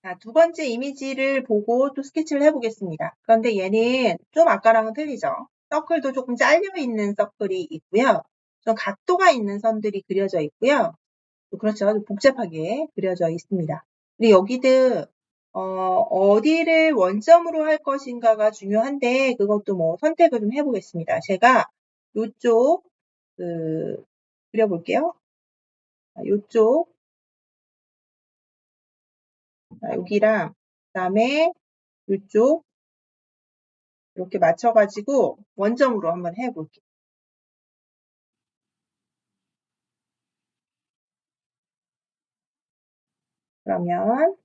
자, 두 번째 이미지를 보고 또 스케치를 해보겠습니다. 그런데 얘는 좀 아까랑은 틀리죠? 서클도 조금 잘려있는 서클이 있고요. 좀 각도가 있는 선들이 그려져 있고요. 또 그렇죠. 복잡하게 그려져 있습니다. 근데 여기도 어디를 원점으로 할 것인가가 중요한데 그것도 뭐 선택을 좀 해보겠습니다. 제가 이쪽 그려볼게요. 이쪽 여기랑 그다음에 이쪽 이렇게 맞춰가지고 원점으로 한번 해볼게요. 그러면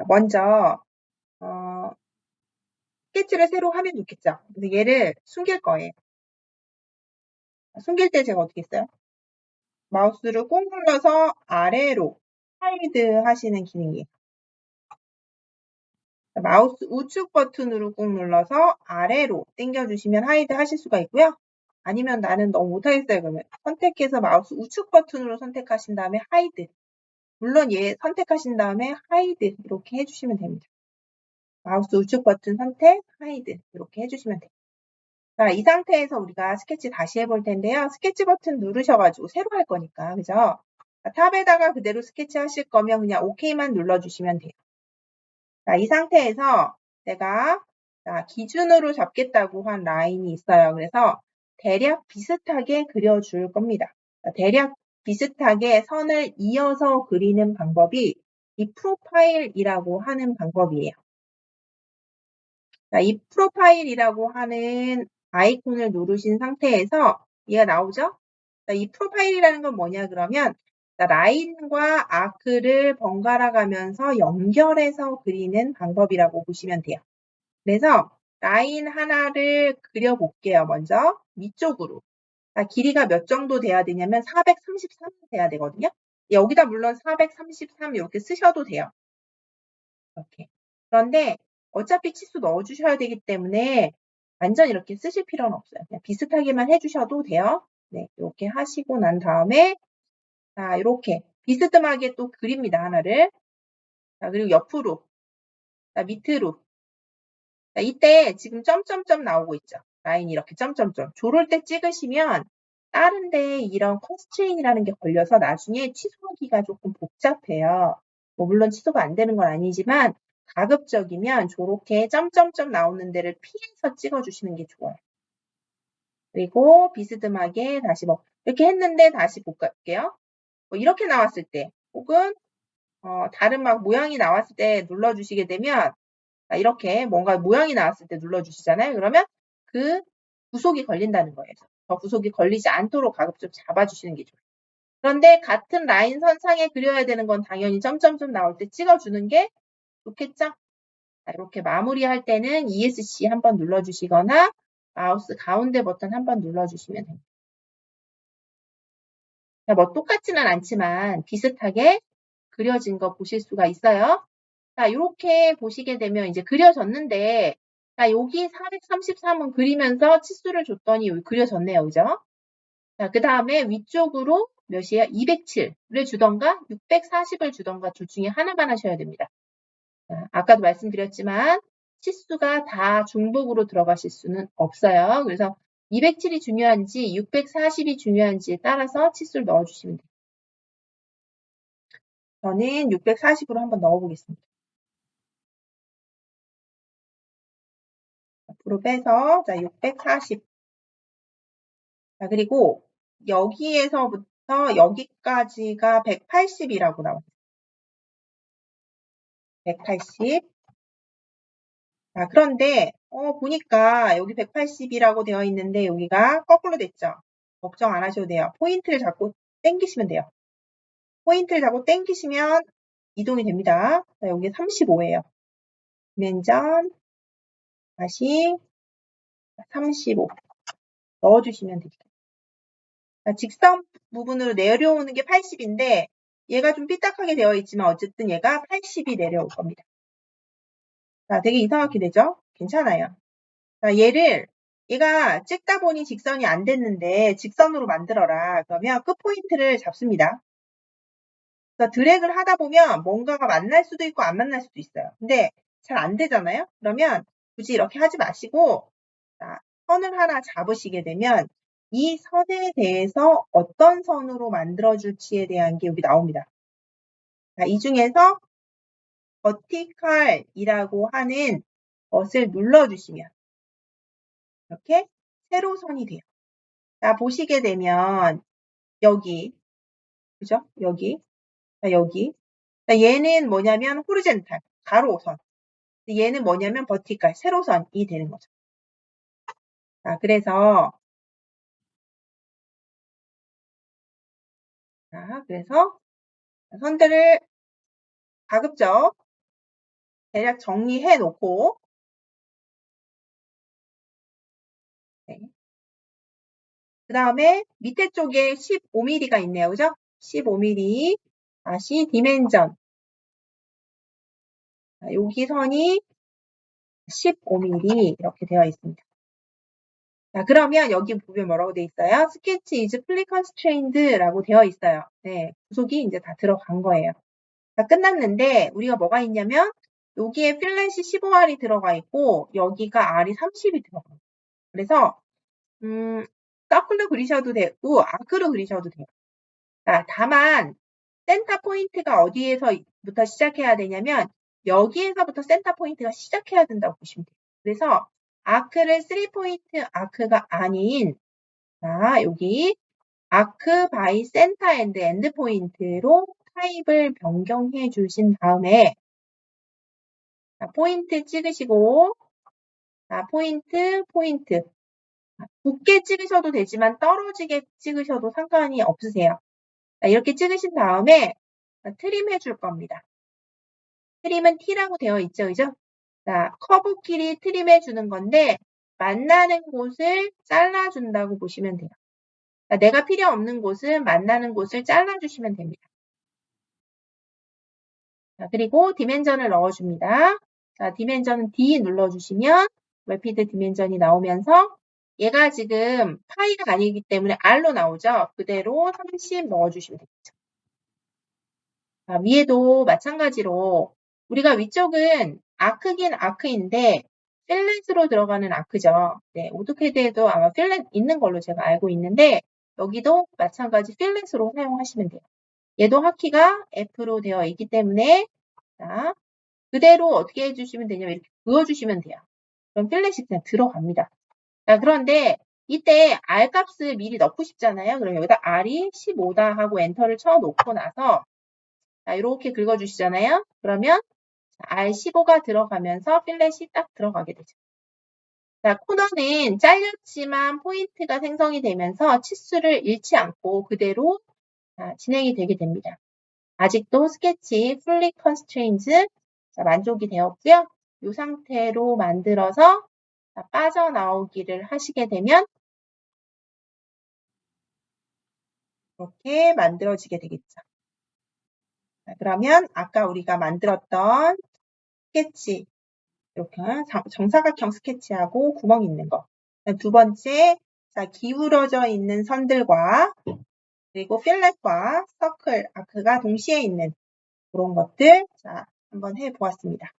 먼저 스케치를 새로 하면 좋겠죠. 그래서 얘를 숨길 거예요. 숨길 때 제가 어떻게 했어요? 마우스를 꾹 눌러서 아래로 하이드 하시는 기능이에요. 마우스 우측 버튼으로 꾹 눌러서 아래로 당겨주시면 하이드 하실 수가 있고요. 아니면 나는 너무 못하겠어요. 그러면 선택해서 마우스 우측 버튼으로 선택하신 다음에 하이드. 물론 얘 선택하신 다음에 하이드 이렇게 해주시면 됩니다. 마우스 우측 버튼 선택, 하이드 이렇게 해주시면 돼요. 자, 이 상태에서 우리가 스케치 다시 해볼 텐데요. 스케치 버튼 누르셔가지고 새로 할 거니까, 그죠? 자, 탑에다가 그대로 스케치 하실 거면 그냥 OK만 눌러주시면 돼요. 자, 이 상태에서 내가 기준으로 잡겠다고 한 라인이 있어요. 그래서 대략 비슷하게 그려줄 겁니다. 자, 대략 비슷하게 선을 이어서 그리는 방법이 이 프로파일이라고 하는 방법이에요. 자, 이 프로파일이라고 하는 아이콘을 누르신 상태에서 얘가 나오죠? 자, 이 프로파일이라는 건 뭐냐 그러면 라인과 아크를 번갈아 가면서 연결해서 그리는 방법이라고 보시면 돼요. 그래서 라인 하나를 그려볼게요. 먼저 위쪽으로. 자, 길이가 몇 정도 돼야 되냐면 433 돼야 되거든요. 여기다 물론 433 이렇게 쓰셔도 돼요. 이렇게. 그런데 어차피 치수 넣어주셔야 되기 때문에 완전 이렇게 쓰실 필요는 없어요. 그냥 비슷하게만 해주셔도 돼요. 네, 이렇게 하시고 난 다음에 자, 이렇게 비스듬하게 또 그립니다. 하나를. 자, 그리고 옆으로, 자, 밑으로. 자, 이때 지금 점점점 나오고 있죠. 라인이 이렇게 점점점. 조를 때 찍으시면 다른데 이런 컨스트레인이라는 게 걸려서 나중에 취소하기가 조금 복잡해요. 뭐 물론 취소가 안 되는 건 아니지만 가급적이면 저렇게 점점점 나오는 데를 피해서 찍어주시는 게 좋아요. 그리고 비스듬하게 다시 뭐 이렇게 했는데 다시 볼게요. 뭐 이렇게 나왔을 때 혹은 다른 막 모양이 나왔을 때 눌러주시게 되면 이렇게 뭔가 모양이 나왔을 때 눌러주시잖아요. 그러면 그 구속이 걸린다는 거예요. 저 구속이 걸리지 않도록 가급적 잡아주시는 게 좋아요. 그런데 같은 라인 선상에 그려야 되는 건 당연히 점점점 나올 때 찍어주는 게 좋겠죠? 이렇게 마무리할 때는 ESC 한번 눌러주시거나 마우스 가운데 버튼 한번 눌러주시면 됩니다. 뭐 똑같지는 않지만 비슷하게 그려진 거 보실 수가 있어요. 자, 이렇게 보시게 되면 이제 그려졌는데, 자, 여기 433은 그리면서 치수를 줬더니 여기 그려졌네요. 그죠? 자, 그 다음에 위쪽으로 몇이에요? 207을 주던가 640을 주던가 둘 중에 하나만 하셔야 됩니다. 자, 아까도 말씀드렸지만 치수가 다 중복으로 들어가실 수는 없어요. 그래서 207이 중요한지 640이 중요한지에 따라서 치수를 넣어주시면 돼요. 저는 640으로 한번 넣어보겠습니다. 앞으로 빼서 자 640. 자 그리고 여기에서부터 여기까지가 180이라고 나와요. 180. 자 그런데 보니까 여기 180이라고 되어 있는데 여기가 거꾸로 됐죠. 걱정 안 하셔도 돼요. 포인트를 잡고 당기시면 돼요. 포인트를 잡고 당기시면 이동이 됩니다. 자, 여기 35예요. 맨전 다시 35 넣어주시면 됩니다. 직선 부분으로 내려오는 게 80인데 얘가 좀 삐딱하게 되어 있지만 어쨌든 얘가 80이 내려올 겁니다. 자, 되게 이상하게 되죠? 괜찮아요. 자, 얘가 찍다 보니 직선이 안 됐는데 직선으로 만들어라. 그러면 끝 포인트를 잡습니다. 그래서 드래그를 하다 보면 뭔가가 만날 수도 있고 안 만날 수도 있어요. 근데 잘 안 되잖아요. 그러면 굳이 이렇게 하지 마시고 자, 선을 하나 잡으시게 되면 이 선에 대해서 어떤 선으로 만들어줄지에 대한 게 여기 나옵니다. 자, 이 중에서 버티칼이라고 하는 것을 눌러주시면 이렇게 세로선이 돼요. 자, 보시게 되면 여기, 그죠? 여기, 자, 여기. 자, 얘는 뭐냐면 호리젠탈, 가로선. 얘는 뭐냐면 버티칼, 세로선이 되는 거죠. 자, 그래서 선들을 가급적 대략 정리해 놓고 네. 그 다음에 밑에 쪽에 15mm가 있네요. 그죠? 15mm 다시 디멘전 여기 선이 15mm 이렇게 되어 있습니다. 자, 그러면 여기 보면 뭐라고 되어 있어요? 스케치 is fully constrained라고 되어 있어요. 네, 구속이 이제 다 들어간 거예요. 자, 끝났는데 우리가 뭐가 있냐면 여기에 필렛이 15R이 들어가 있고 여기가 R이 30이 들어가요. 그래서 서클로 그리셔도 되고 아크로 그리셔도 돼요. 자, 다만 센터 포인트가 어디에서부터 시작해야 되냐면 여기에서부터 센터 포인트가 시작해야 된다고 보시면 돼요. 그래서 아크를 3포인트 아크가 아닌 자, 여기 아크 바이 센터 앤드 엔드 포인트로 타입을 변경해 주신 다음에 자, 포인트 찍으시고 자, 포인트 붙게 찍으셔도 되지만 떨어지게 찍으셔도 상관이 없으세요. 자, 이렇게 찍으신 다음에 트림 해줄 겁니다. 트림은 T라고 되어 있죠, 그죠? 자, 커브끼리 트림 해주는 건데 만나는 곳을 잘라준다고 보시면 돼요. 자, 내가 필요 없는 곳은 만나는 곳을 잘라주시면 됩니다. 자, 그리고 디멘전을 넣어줍니다. 자, 디멘전은 D 눌러주시면 래피드 디멘전이 나오면서 얘가 지금 파이가 아니기 때문에 R로 나오죠. 그대로 30 넣어주시면 되겠죠. 자, 위에도 마찬가지로 우리가 위쪽은 아크긴 아크인데 필렛으로 들어가는 아크죠. 네, 오토캐드에도 아마 필렛 있는 걸로 제가 알고 있는데 여기도 마찬가지 필렛으로 사용하시면 돼요. 얘도 하키가 F로 되어 있기 때문에 자, 그대로 어떻게 해주시면 되냐면 이렇게 그어주시면 돼요. 그럼 필렛이 그냥 들어갑니다. 자, 그런데 이때 R 값을 미리 넣고 싶잖아요. 그럼 여기다 R이 15다 하고 엔터를 쳐놓고 나서 자, 이렇게 긁어주시잖아요. 그러면 R15가 들어가면서 필렛이 딱 들어가게 되죠. 자, 코너는 잘렸지만 포인트가 생성이 되면서 치수를 잃지 않고 그대로 진행이 되게 됩니다. 아직도 스케치 fully constrained 만족이 되었고요. 이 상태로 만들어서 빠져나오기를 하시게 되면 이렇게 만들어지게 되겠죠. 자, 그러면 아까 우리가 만들었던 스케치 이렇게 정사각형 스케치하고 구멍 있는 거. 두 번째, 자, 기울어져 있는 선들과 그리고 필렛과 서클, 아크가 동시에 있는 그런 것들 자, 한번 해보았습니다.